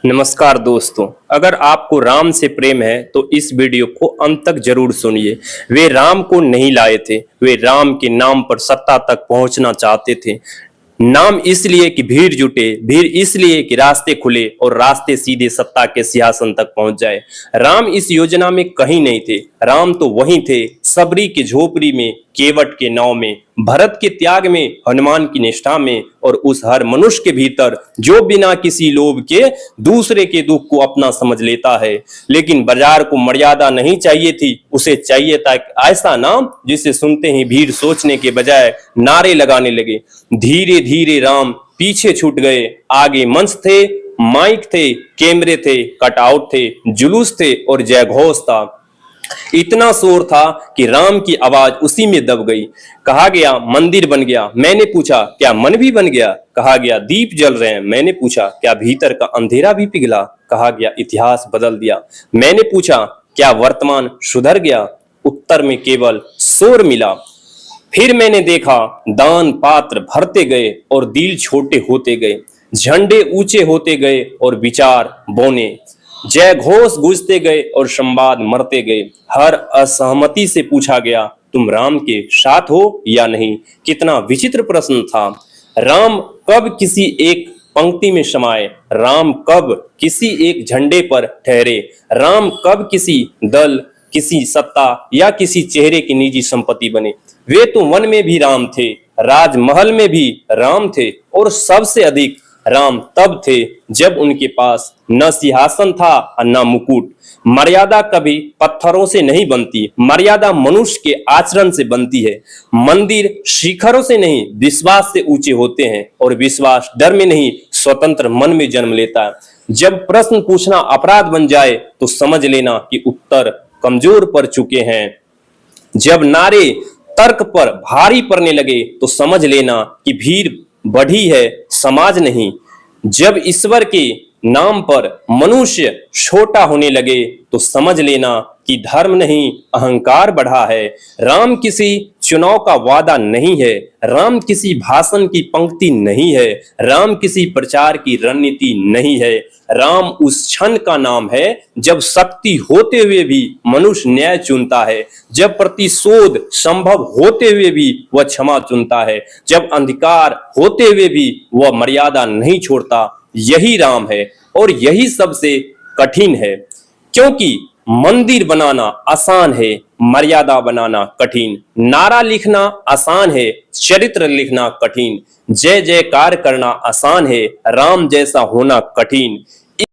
नमस्कार दोस्तों, अगर आपको राम से प्रेम है तो इस वीडियो को अंत तक जरूर सुनिए। वे राम को नहीं लाए थे, वे राम के नाम पर सत्ता तक पहुंचना चाहते थे। नाम इसलिए कि भीड़ जुटे, भीड़ इसलिए कि रास्ते खुले और रास्ते सीधे सत्ता के सिंहासन तक पहुंच जाए। राम इस योजना में कहीं नहीं थे, राम तो वहीं थे, सबरी की झोपड़ी में, केवट के नाव में, भरत के त्याग में, हनुमान की निष्ठा में और उस हर मनुष्य के भीतर जो बिना किसी लोभ के दूसरे के दुख को अपना समझ लेता है। लेकिन बाजार को मर्यादा नहीं चाहिए थी, उसे चाहिए था ऐसा नाम जिसे सुनते ही भीड़ सोचने के बजाय नारे लगाने लगे। धीरे धीरे राम पीछे छूट गए, आगे मंच थे, माइक थे, कैमरे थे, कटआउट थे, जुलूस थे और जयघोष था। इतना शोर था कि राम की आवाज उसी में दब गई। कहा गया मंदिर बन गया, मैंने पूछा क्या मन भी बन गया। कहा गया दीप जल रहे हैं, मैंने पूछा क्या भीतर का अंधेरा भी पिघला। कहा गया इतिहास बदल दिया, मैंने पूछा क्या वर्तमान सुधर गया। उत्तर में केवल शोर मिला। फिर मैंने देखा दान पात्र भरते गए और दिल छोटे होते गए, झंडे ऊंचे होते गए और विचार बोने, जय घोष गूंजते गए और संवाद मरते गए। हर असहमति से पूछा गया तुम राम के साथ हो या नहीं। कितना विचित्र प्रश्न था। राम कब किसी एक पंक्ति में समाये, राम कब किसी एक झंडे पर ठहरे, राम कब किसी दल, किसी सत्ता या किसी चेहरे की निजी संपत्ति बने। वे तो वन में भी राम थे, राजमहल में भी राम थे और सबसे अधिक राम तब थे जब उनके पास न सिंहासन था और न मुकुट। मर्यादा कभी पत्थरों से नहीं बनती, मर्यादा मनुष्य के आचरण से बनती है। मंदिर शिखरों से नहीं विश्वास से ऊंचे होते हैं और विश्वास डर में नहीं स्वतंत्र मन में जन्म लेता है। जब प्रश्न पूछना अपराध बन जाए तो समझ लेना कि उत्तर कमजोर पड़ चुके हैं। जब नारे तर्क पर भारी पड़ने लगे तो समझ लेना कि भीड़ बढ़ी है, समाज नहीं। जब ईश्वर के नाम पर मनुष्य छोटा होने लगे तो समझ लेना कि धर्म नहीं अहंकार बढ़ा है। राम किसी चुनाव का वादा नहीं है, राम किसी भाषण की पंक्ति नहीं है, राम किसी प्रचार की रणनीति नहीं है। राम उस क्षण का नाम है जब शक्ति होते हुए भी मनुष्य न्याय चुनता है, जब प्रतिशोध संभव होते हुए भी वह क्षमा चुनता है, जब अंधकार होते हुए भी वह मर्यादा नहीं छोड़ता। यही राम है और यही सबसे कठिन है, क्योंकि मंदिर बनाना आसान है, मर्यादा बनाना कठिन। नारा लिखना आसान है, चरित्र लिखना कठिन। जय जयकार करना आसान है, राम जैसा होना कठिन।